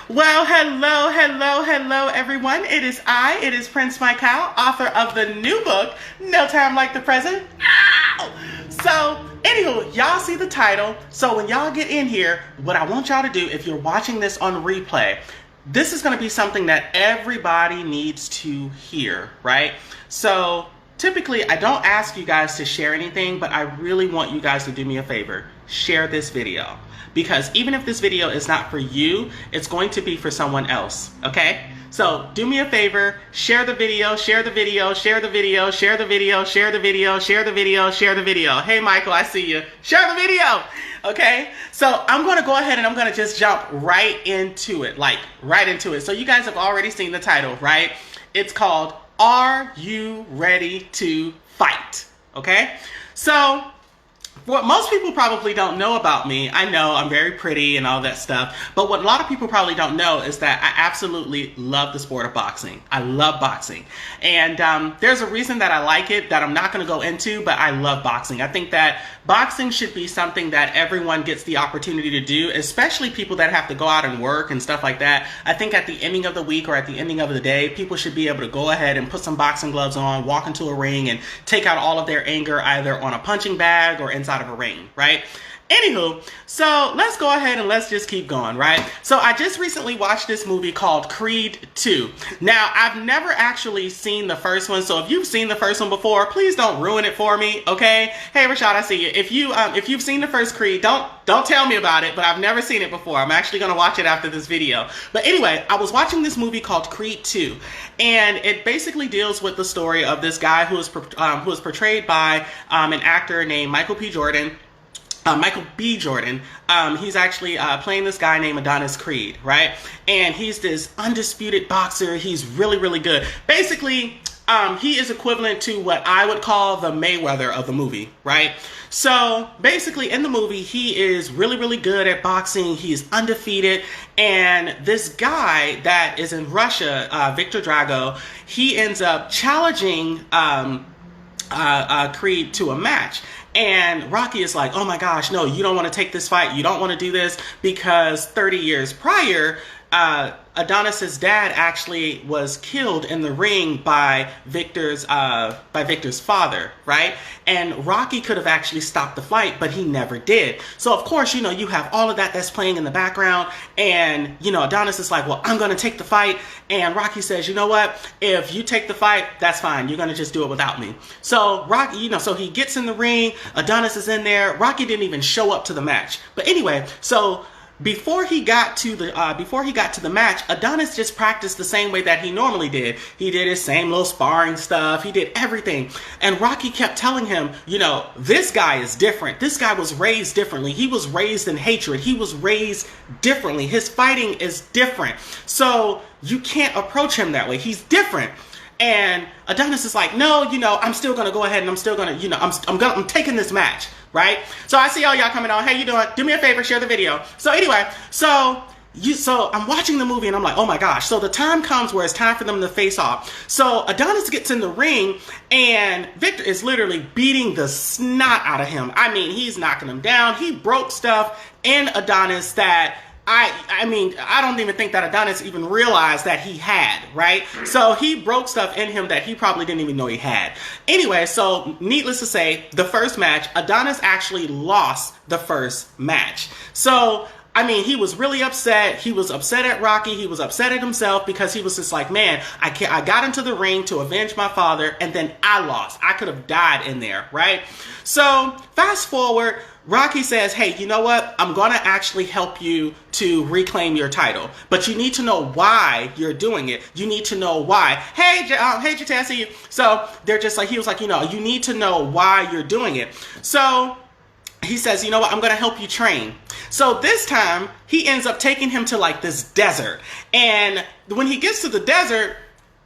Well, hello, everyone. It is Prince Michael, author of the new book, No Time Like the Present. Ow! So, anywho, y'all see the title. So when y'all get in here, what I want y'all to do, if you're watching this on replay, this is going to be something that everybody needs to hear, right? So, typically, I don't ask you guys to share anything, but I really want you guys to do me a favor. Share this video. Because even if this video is not for you, it's going to be for someone else, okay? So do me a favor, share the video, share the video, share the video, share the video, share the video, share the video, share the video. Hey, Michael, I see you. Share the video, okay? So I'm going to go ahead and I'm going to just jump right into it, like right into it. So you guys have already seen the title, right? It's called, Are You Ready to Fight? Okay? So what most people probably don't know about me, I know I'm very pretty and all that stuff, but what a lot of people probably don't know is that I absolutely love the sport of boxing. I love boxing. And there's a reason that I like it that I'm not going to go into, but I love boxing. I think that boxing should be something that everyone gets the opportunity to do, especially people that have to go out and work and stuff like that. I think at the ending of the week or at the ending of the day, people should be able to go ahead and put some boxing gloves on, walk into a ring, and take out all of their anger either on a punching bag or inside of a ring, right? Anywho, so let's go ahead and let's just keep going, right? So I just recently watched this movie called Creed 2. Now, I've never actually seen the first one, so if you've seen the first one before, please don't ruin it for me, okay? Hey, Rashad, I see you. If you've seen the first Creed, don't tell me about it, but I've never seen it before. I'm actually going to watch it after this video. But anyway, I was watching this movie called Creed 2, and it basically deals with the story of this guy who is portrayed by an actor named Michael B. Jordan. He's actually playing this guy named Adonis Creed, right? And he's this undisputed boxer. He's really, really good. Basically, he is equivalent to what I would call the Mayweather of the movie, right? So basically in the movie, he is really, really good at boxing. He's undefeated. And this guy that is in Russia, Victor Drago, he ends up challenging Creed to a match. And Rocky is like, oh my gosh, no, you don't want to take this fight. You don't want to do this because 30 years prior, Adonis's dad actually was killed in the ring by Victor's father, right? And Rocky could have actually stopped the fight, but he never did. So of course, you know, you have all of that that's playing in the background, and you know, Adonis is like, well, I'm gonna take the fight, and Rocky says, you know what? If you take the fight, that's fine. You're gonna just do it without me. So Rocky, you know, so he gets in the ring. Adonis is in there. Rocky didn't even show up to the match. But anyway, so before he got to the match, Adonis just practiced the same way that he normally did. He did his same little sparring stuff. He did everything. And Rocky kept telling him, you know, this guy is different. This guy was raised differently. He was raised in hatred. He was raised differently. His fighting is different. So you can't approach him that way. He's different. And Adonis is like, no, you know, I'm still going to go ahead and I'm still going to, you know, I'm taking this match, right? So I see all y'all coming on. Hey, you doing? Do me a favor, share the video. So anyway, so I'm watching the movie and I'm like, oh my gosh. So the time comes where it's time for them to face off. So Adonis gets in the ring and Victor is literally beating the snot out of him. I mean, he's knocking him down. He broke stuff in Adonis that I mean, I don't even think that Adonis even realized that he had, right? So he broke stuff in him that he probably didn't even know he had. Anyway, so needless to say, the first match, Adonis actually lost the first match. So I mean, he was really upset. He was upset at Rocky. He was upset at himself because he was just like, man, I got into the ring to avenge my father and then I lost. I could have died in there, right? So fast forward, Rocky says, hey, you know what? I'm going to actually help you to reclaim your title. But you need to know why you're doing it. You need to know why. Hey, Jate, I see you. So they're just like, he was like, you know, you need to know why you're doing it. So he says, you know what? I'm going to help you train. So this time he ends up taking him to like this desert. And when he gets to the desert,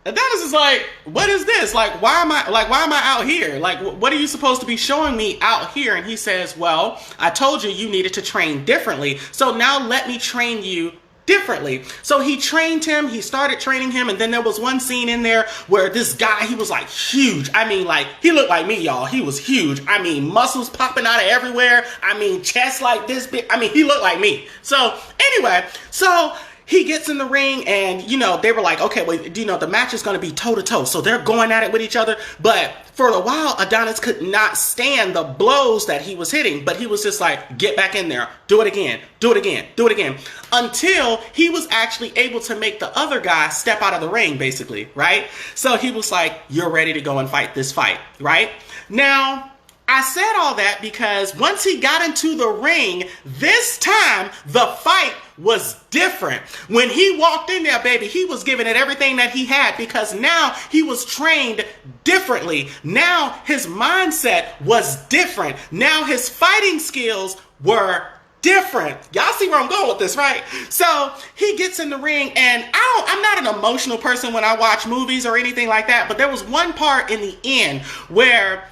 Adonis is like, what is this? Like, why am I out here? Like, what are you supposed to be showing me out here? And he says, well, I told you needed to train differently. So now let me train you differently. So he trained him, he started training him, and then there was one scene in there where this guy, he was like huge. I mean, like, he looked like me, y'all. He was huge. I mean, muscles popping out of everywhere. I mean, chest like this big. I mean, he looked like me. So anyway, so he gets in the ring and, they were like, okay, well, the match is going to be toe to toe. So they're going at it with each other. But for a while, Adonis could not stand the blows that he was hitting. But he was just like, get back in there. Do it again. Do it again. Do it again. Until he was actually able to make the other guy step out of the ring, basically, right? So he was like, you're ready to go and fight this fight, right? Now, I said all that because once he got into the ring, this time the fight was different. When he walked in there, baby, he was giving it everything that he had because now he was trained differently. Now his mindset was different. Now his fighting skills were different. Y'all see where I'm going with this, right? So he gets in the ring, and I'm not an emotional person when I watch movies or anything like that, but there was one part in the end where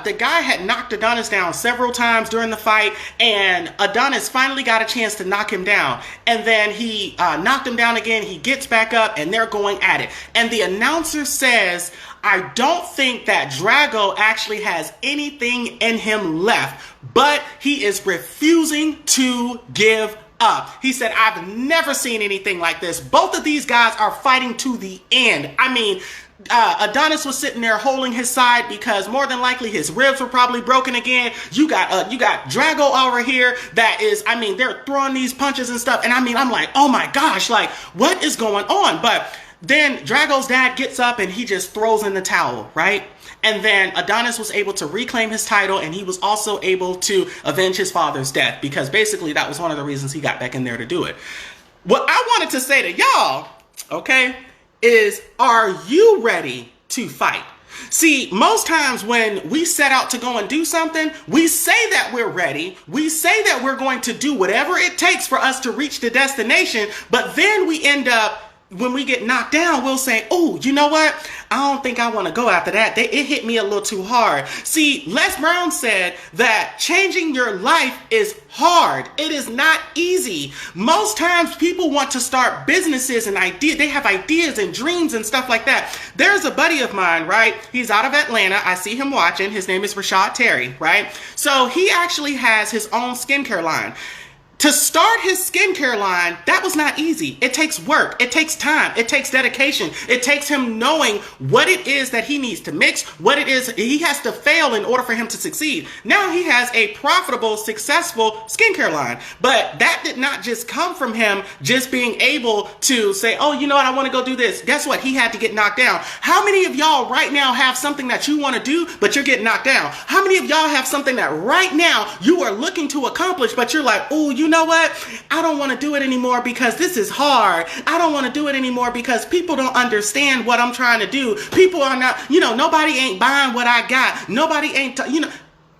the guy had knocked Adonis down several times during the fight, and Adonis finally got a chance to knock him down. And then he knocked him down again. He gets back up, and they're going at it. And the announcer says, I don't think that Drago actually has anything in him left, but he is refusing to give up. He said, I've never seen anything like this. Both of these guys are fighting to the end. I mean, Adonis was sitting there holding his side because more than likely his ribs were probably broken again. You got Drago over here that is, I mean, they're throwing these punches and stuff. And I mean, I'm like, oh my gosh, like what is going on? But then Drago's dad gets up and he just throws in the towel, right? And then Adonis was able to reclaim his title, and he was also able to avenge his father's death because basically that was one of the reasons he got back in there to do it. What I wanted to say to y'all, okay, is are you ready to fight? See, most times when we set out to go and do something, we say that we're ready. We say that we're going to do whatever it takes for us to reach the destination, but then we end up, when we get knocked down, we'll say, oh, you know what? I don't think I want to go after that. It hit me a little too hard. See, Les Brown said that changing your life is hard. It is not easy. Most times people want to start businesses and ideas. They have ideas and dreams and stuff like that. There's a buddy of mine, right? He's out of Atlanta. I see him watching. His name is Rashad Terry, right? So he actually has his own skincare line. To start his skincare line, that was not easy. It takes work. It takes time. It takes dedication. It takes him knowing what it is that he needs to mix, what it is he has to fail in order for him to succeed. Now he has a profitable, successful skincare line. But that did not just come from him just being able to say, oh, you know what, I want to go do this. Guess what? He had to get knocked down. How many of y'all right now have something that you want to do, but you're getting knocked down? How many of y'all have something that right now you are looking to accomplish, but you're like, oh, you know what? I don't want to do it anymore because this is hard. I don't want to do it anymore because people don't understand what I'm trying to do. People are not, nobody ain't buying what I got. Nobody ain't,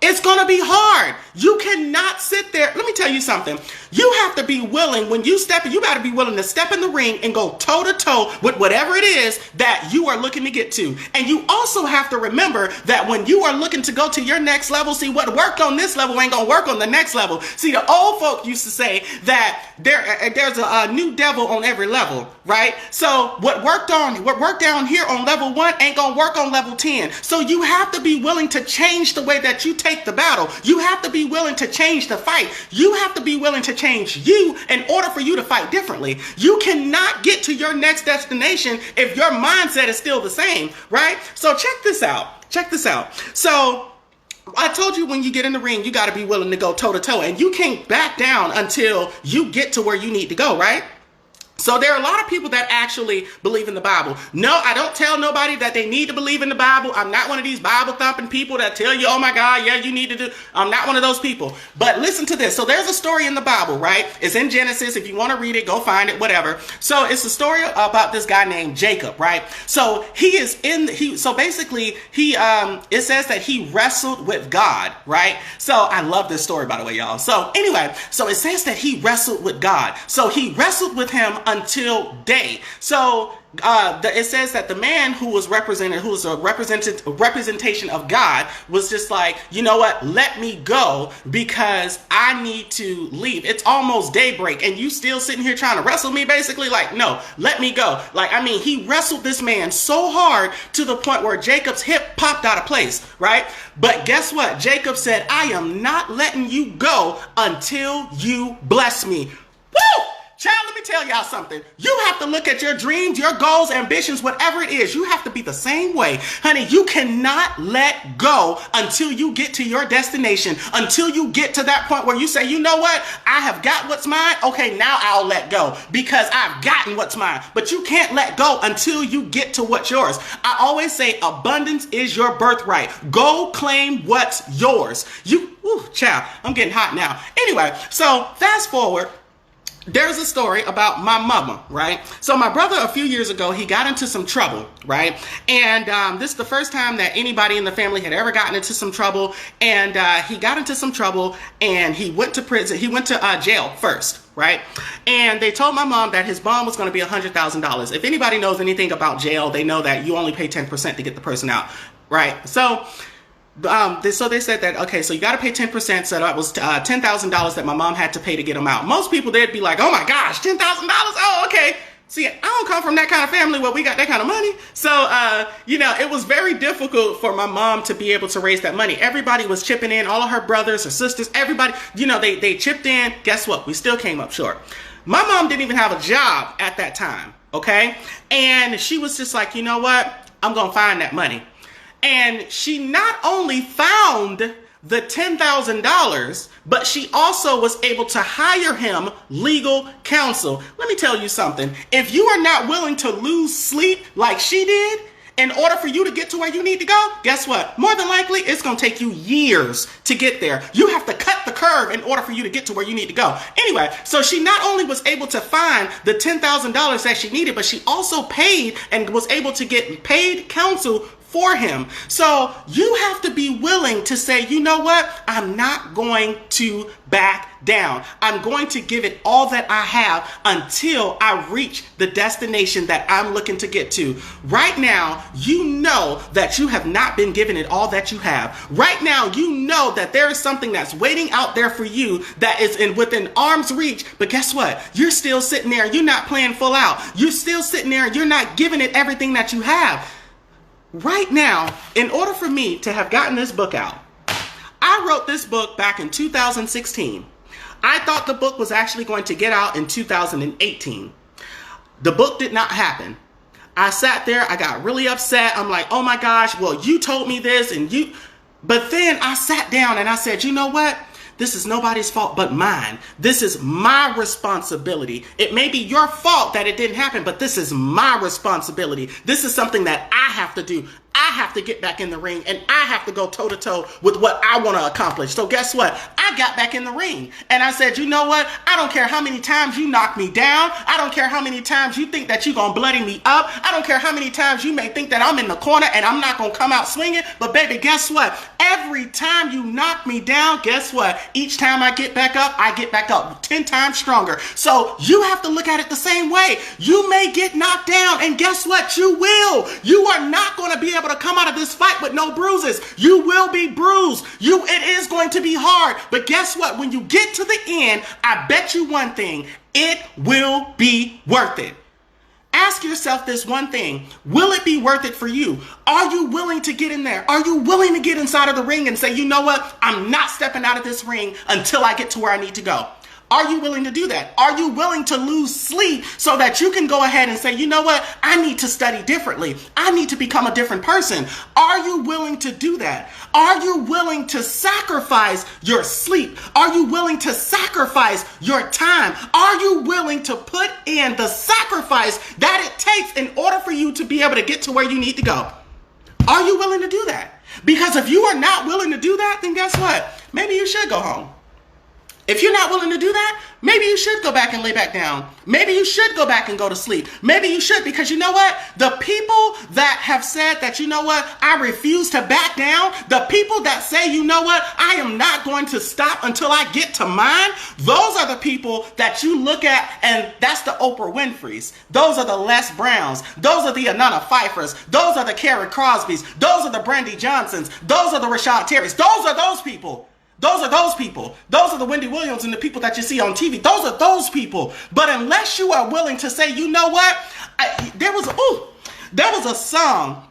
it's going to be hard. You cannot sit there. Let me tell you something. You have to be willing, when you step in, you got to be willing to step in the ring and go toe to toe with whatever it is that you are looking to get to. And you also have to remember that when you are looking to go to your next level, see, what worked on this level ain't going to work on the next level. See, the old folk used to say that there's a new devil on every level, right? So what worked down here on level 1 ain't going to work on level 10. So you have to be willing to change the way that you take the battle. You have to be willing to change the fight. You have to be willing to change you in order for you to fight differently. You cannot get to your next destination if your mindset is still the same, right? So check this out. So I told you when you get in the ring, you got to be willing to go toe to toe, and you can't back down until you get to where you need to go, right? So there are a lot of people that actually believe in the Bible. No, I don't tell nobody that they need to believe in the Bible. I'm not one of these Bible thumping people that tell you, oh my God, yeah, you need to do. I'm not one of those people. But listen to this. So there's a story in the Bible, right? It's in Genesis. If you want to read it, go find it, whatever. So it's a story about this guy named Jacob, right? So it says that he wrestled with God, right? So I love this story, by the way, y'all. So anyway, so it says that he wrestled with God. So he wrestled with him until day. So it says that the man who was a representation of God, was just like, you know what, let me go because I need to leave. It's almost daybreak and you still sitting here trying to wrestle me, basically. Like, no, let me go. Like, I mean, he wrestled this man so hard to the point where Jacob's hip popped out of place, right? But guess what? Jacob said, I am not letting you go until you bless me. Woo! Child, let me tell y'all something. You have to look at your dreams, your goals, ambitions, whatever it is. You have to be the same way. Honey, you cannot let go until you get to your destination, until you get to that point where you say, you know what? I have got what's mine. Okay, now I'll let go because I've gotten what's mine. But you can't let go until you get to what's yours. I always say abundance is your birthright. Go claim what's yours. Child, I'm getting hot now. Anyway, so fast forward. There's a story about my mama, right? So my brother, a few years ago, he got into some trouble, right? And this is the first time that anybody in the family had ever gotten into some trouble. And he got into some trouble and he went to prison. He went to jail first, right? And they told my mom that his bond was going to be $100,000. If anybody knows anything about jail, they know that you only pay 10% to get the person out, right? So they said that, okay, so you got to pay 10%. So that was $10,000 that my mom had to pay to get him out. Most people, they'd be like, oh my gosh, $10,000. Oh, okay. See, I don't come from that kind of family where we got that kind of money. So, it was very difficult for my mom to be able to raise that money. Everybody was chipping in, all of her brothers, her sisters, everybody, they chipped in. Guess what? We still came up short. My mom didn't even have a job at that time. Okay. And she was just like, you know what? I'm going to find that money. And she not only found the $10,000, but she also was able to hire him legal counsel. Let me tell you something. If you are not willing to lose sleep like she did, in order for you to get to where you need to go, guess what? More than likely, it's going to take you years to get there. You have to cut the curve in order for you to get to where you need to go. Anyway, so she not only was able to find the $10,000 that she needed, but she also paid and was able to get paid counsel for him. So you have to be willing to say, you know what? I'm not going to back down. I'm going to give it all that I have until I reach the destination that I'm looking to get to. Right now, you know that you have not been given it all that you have. Right now, you know that there is something that's waiting out there for you that is within arm's reach. But guess what? You're still sitting there. You're not playing full out. You're still sitting there. You're not giving it everything that you have. Right now, in order for me to have gotten this book out, I wrote this book back in 2016. I thought the book was actually going to get out in 2018. The book did not happen. I sat there, I got really upset. I'm like, oh my gosh, well, you told me this but then I sat down and I said, you know what? This is nobody's fault but mine. This is my responsibility. It may be your fault that it didn't happen, but this is my responsibility. This is something that I have to do. I have to get back in the ring and I have to go toe to toe with what I want to accomplish. So guess what? I got back in the ring and I said, you know what? I don't care how many times you knock me down. I don't care how many times you think that you're going to bloody me up. I don't care how many times you may think that I'm in the corner and I'm not going to come out swinging. But baby, guess what? Every time you knock me down, guess what? Each time I get back up 10 times stronger. So you have to look at it the same way. You may get knocked down and guess what? You will. You are not going to be able to come out of this fight with no bruises. You will be bruised. It is going to be hard. But guess what? When you get to the end, I bet you one thing, it will be worth it. Ask yourself this one thing. Will it be worth it for you? Are you willing to get in there? Are you willing to get inside of the ring and say, you know what? I'm not stepping out of this ring until I get to where I need to go. Are you willing to do that? Are you willing to lose sleep so that you can go ahead and say, you know what? I need to study differently. I need to become a different person. Are you willing to do that? Are you willing to sacrifice your sleep? Are you willing to sacrifice your time? Are you willing to put in the sacrifice that it takes in order for you to be able to get to where you need to go? Are you willing to do that? Because if you are not willing to do that, then guess what? Maybe you should go home. If you're not willing to do that, maybe you should go back and lay back down. Maybe you should go back and go to sleep. Maybe you should, because you know what? The people that have said that, you know what, I refuse to back down, the people that say, you know what, I am not going to stop until I get to mine, those are the people that you look at, and that's the Oprah Winfreys. Those are the Les Browns. Those are the Anana Pfeiffers. Those are the Carrie Crosbys. Those are the Brandy Johnsons. Those are the Rashad Terrys. Those are those people. Those are those people. Those are the Wendy Williams and the people that you see on TV. Those are those people. But unless you are willing to say, you know what? There was a song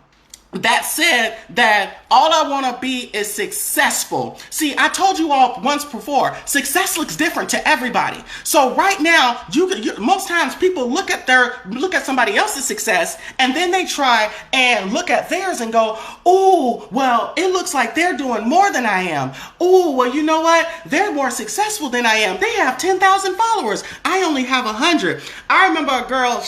that said that all I want to be is successful. See, I told you all once before, success looks different to everybody. So right now, most times people look at somebody else's success and then they try and look at theirs and go, "Oh, well, it looks like they're doing more than I am. Oh, well, you know what? They're more successful than I am. They have 10,000 followers. I only have 100." I remember a girl,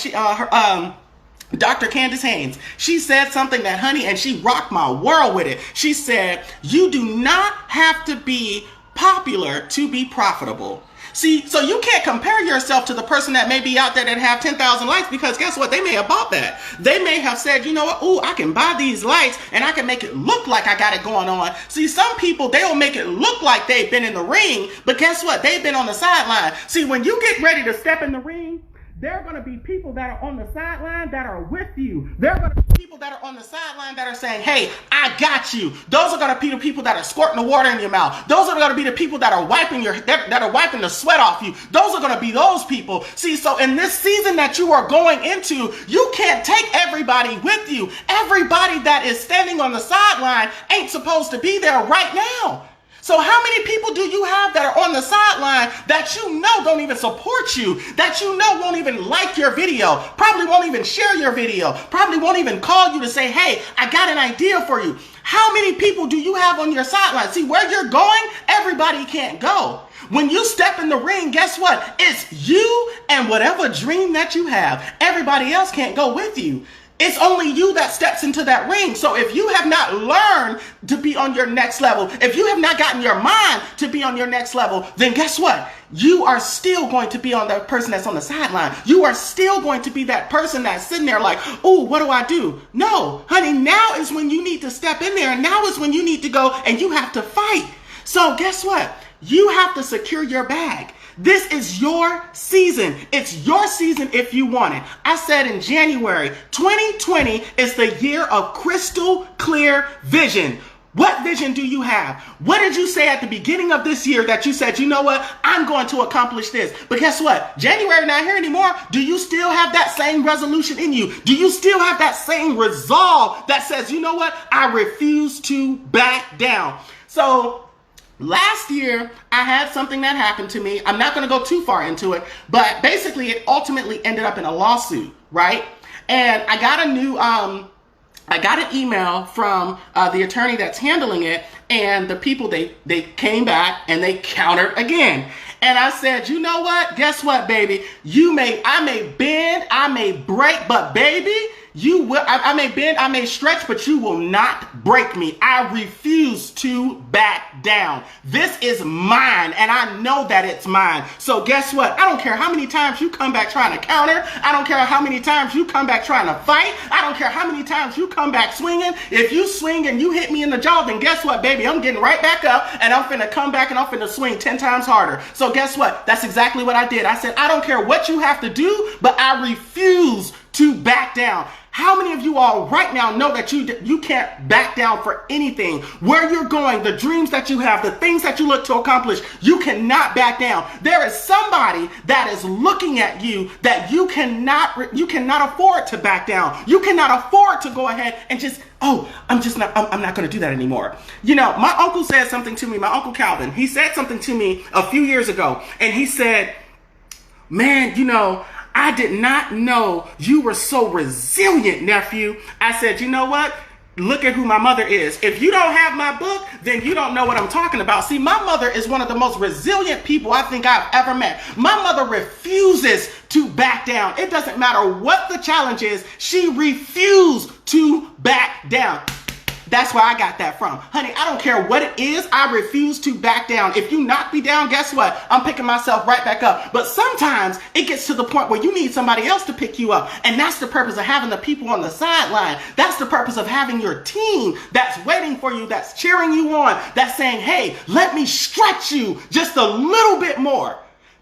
Dr. Candace Haynes, she said something that, honey, and she rocked my world with it. She said, "You do not have to be popular to be profitable." See, so you can't compare yourself to the person that may be out there that have 10,000 likes, because guess what? They may have bought that. They may have said, "You know what? Ooh, I can buy these likes and I can make it look like I got it going on." See, some people, they'll make it look like they've been in the ring, but guess what? They've been on the sideline. See, when you get ready to step in the ring, there are going to be people that are on the sideline that are with you. There are going to be people that are on the sideline that are saying, "Hey, I got you." Those are going to be the people that are squirting the water in your mouth. Those are going to be the people that are wiping the sweat off you. Those are going to be those people. See, so in this season that you are going into, you can't take everybody with you. Everybody that is standing on the sideline ain't supposed to be there right now. So how many people do you have that are on the sideline that you know don't even support you, that you know won't even like your video, probably won't even share your video, probably won't even call you to say, "Hey, I got an idea for you"? How many people do you have on your sideline? See, where you're going, everybody can't go. When you step in the ring, guess what? It's you and whatever dream that you have. Everybody else can't go with you. It's only you that steps into that ring. So if you have not learned to be on your next level, if you have not gotten your mind to be on your next level, then guess what? You are still going to be on that person that's on the sideline. You are still going to be that person that's sitting there like, "Oh, what do I do?" No, honey, now is when you need to step in there. And now is when you need to go and you have to fight. So guess what? You have to secure your bag. This is your season. It's your season if you want it. I said in January, 2020 is the year of crystal clear vision. What vision do you have? What did you say at the beginning of this year that you said, "You know what? I'm going to accomplish this"? But guess what? January not here anymore. Do you still have that same resolution in you? Do you still have that same resolve that says, "You know what? I refuse to back down"? So last year, I had something that happened to me. I'm not going to go too far into it, but basically it ultimately ended up in a lawsuit, right? And I got an email from the attorney that's handling it, and the people, they came back and they countered again. And I said, "You know what? Guess what, baby? I may bend, I may break, but baby, I may bend, I may stretch, but you will not break me. I refuse to back down. This is mine, and I know that it's mine. So guess what? I don't care how many times you come back trying to counter. I don't care how many times you come back trying to fight. I don't care how many times you come back swinging. If you swing and you hit me in the jaw, then guess what, baby? I'm getting right back up, and I'm finna come back and I'm finna swing 10 times harder." So guess what? That's exactly what I did. I said, "I don't care what you have to do, but I refuse to back down." How many of you all right now know that you can't back down for anything? Where you're going, the dreams that you have, the things that you look to accomplish, you cannot back down. There is somebody that is looking at you that you cannot afford to back down. You cannot afford to go ahead and just, "Oh, I'm not going to do that anymore." You know, my uncle said something to me, my Uncle Calvin. He said something to me a few years ago, and he said, "Man, you know, I did not know you were so resilient, nephew." I said, "You know what? Look at who my mother is. If you don't have my book, then you don't know what I'm talking about." See, my mother is one of the most resilient people I think I've ever met. My mother refuses to back down. It doesn't matter what the challenge is. She refused to back down. That's where I got that from. Honey, I don't care what it is. I refuse to back down. If you knock me down, guess what? I'm picking myself right back up. But sometimes it gets to the point where you need somebody else to pick you up. And that's the purpose of having the people on the sideline. That's the purpose of having your team that's waiting for you, that's cheering you on, that's saying, "Hey, let me stretch you just a little bit more."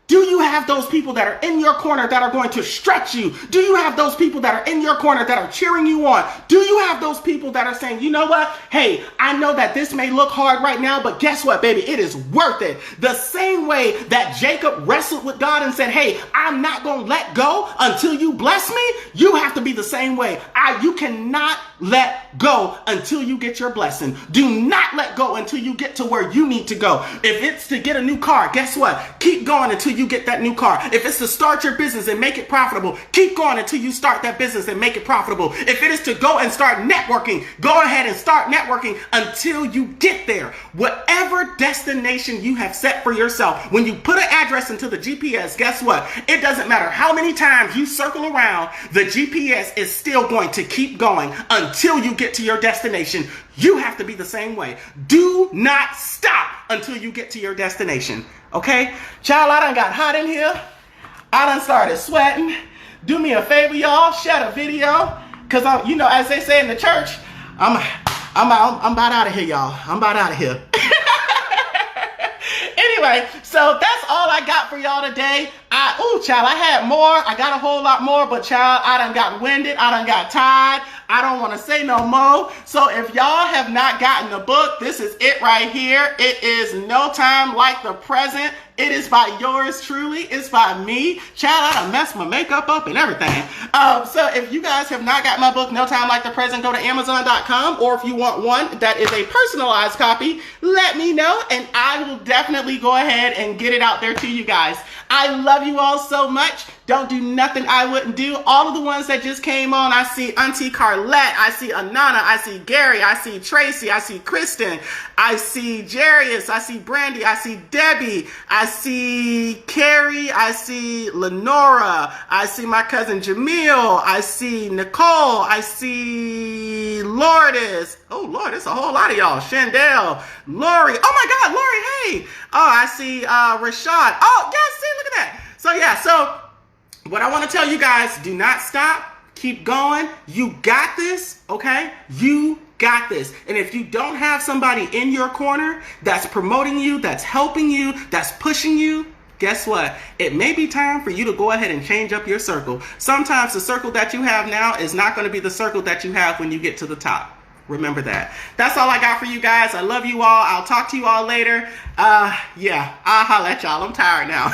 Do you have those people that are in your corner that are going to stretch you? Do you have those people that are in your corner that are cheering you on? Do you have those people that are saying, "You know what? Hey, I know that this may look hard right now, but guess what, baby? It is worth it." The same way that Jacob wrestled with God and said, "Hey, I'm not going to let go until you bless me," you have to be the same way. You cannot let go until you get your blessing. Do not let go until you get to where you need to go. If it's to get a new car, guess what? Keep going until you get that new car. If it's to start your business and make it profitable, keep going until you start that business and make it profitable. If it is to go and start networking, go ahead and start networking until you get there. Whatever destination you have set for yourself, when you put an address into the GPS, guess what? It doesn't matter how many times you circle around, the GPS is still going to keep going until you get to your destination. You have to be the same way. Do not stop until you get to your destination. Okay? Child, I done got hot in here. I done started sweating. Do me a favor, y'all. Share the video. Because, as they say in the church, I'm about out of here, y'all. I'm about out of here. Anyway, so that's all I got for y'all today. Child, I had more. I got a whole lot more, but child, I done got winded. I done got tired. I don't want to say no more. So if y'all have not gotten the book, this is it right here. It is No Time Like the Present. It is by yours truly. It's by me. Child, I done messed my makeup up and everything. So if you guys have not got my book, No Time Like the Present, go to Amazon.com. Or if you want one that is a personalized copy, let me know. And I will definitely go ahead and get it out there to you guys. I love you all so much. Don't do nothing I wouldn't do. All of the ones that just came on, I see Auntie Carlette, I see Anana, I see Gary, I see Tracy, I see Kristen, I see Jarius, I see Brandy, I see Debbie, I see Carrie, I see Lenora, I see my cousin Jamil, I see Nicole, I see Lourdes. Oh Lord, it's a whole lot of y'all. Shandell, Lori. Oh my God, Lori, hey. Oh, I see Rashad. Oh, yes, see, look at that. So yeah, so what I want to tell you guys, do not stop. Keep going. You got this, okay? You got this. And if you don't have somebody in your corner that's promoting you, that's helping you, that's pushing you, guess what? It may be time for you to go ahead and change up your circle. Sometimes the circle that you have now is not going to be the circle that you have when you get to the top. Remember that. That's all I got for you guys. I love you all. I'll talk to you all later. I'll holla at y'all. I'm tired now.